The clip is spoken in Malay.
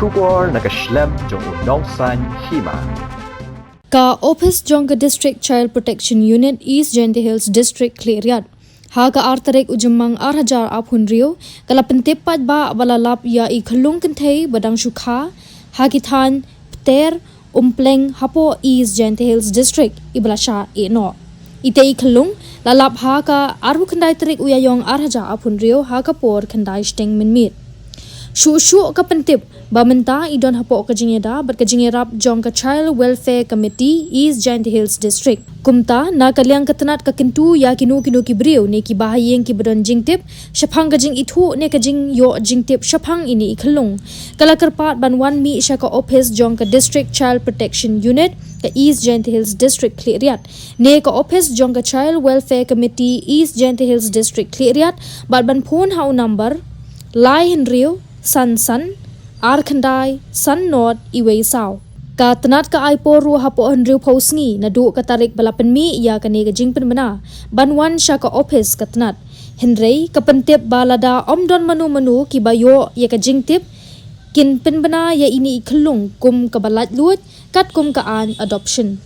Shubor nakaslem jong unongsan Hima. Ka Office Jonga District Child Protection Unit East Jaintia Hills District Clearyat. Haga artarek ujemang arhajar aphunrio kala pentepat ba balalap ya I Khyllung Kynthei badang shukha hagitan pter umpleng hapo East Jaintia Hills District iblasha eno. Ite I Khyllung lalap haga arhu khandai tarik uyayong arhajar aphunrio haga por khandai steng minmit. Shu ka pentip bamenta idon hapo ka jingeda bat ka jingerap jong ka Child Welfare Committee East Jaintia Hills District kumta na kalyang katanat ka kintu ya kinu kibriu ne ki bahayeng ki badon jingtip shaphang ka jing ithu ne ka jing yo jingtip shaphang ini I Khyllung kala karpat banwan mi sha ka office jong ka District Child Protection Unit ka East Jaintia Hills District Clearyat ne ka office jong ka Child Welfare Committee East Jaintia Hills District Clearyat bat ban phone hau number lai henrio san Arkhandai san not iway saw ka tanat ka aipo ru hapo henriu Sngi na du ka tarik balapan mi ya ka ne ka jingpen mana banwan sha ka office ka tanat henrei ka pentip balada omdon manu ki bayo ya ka jingtip kin pen bana ya ini I Khyllung kum ka balat lut kat kum ka an adoption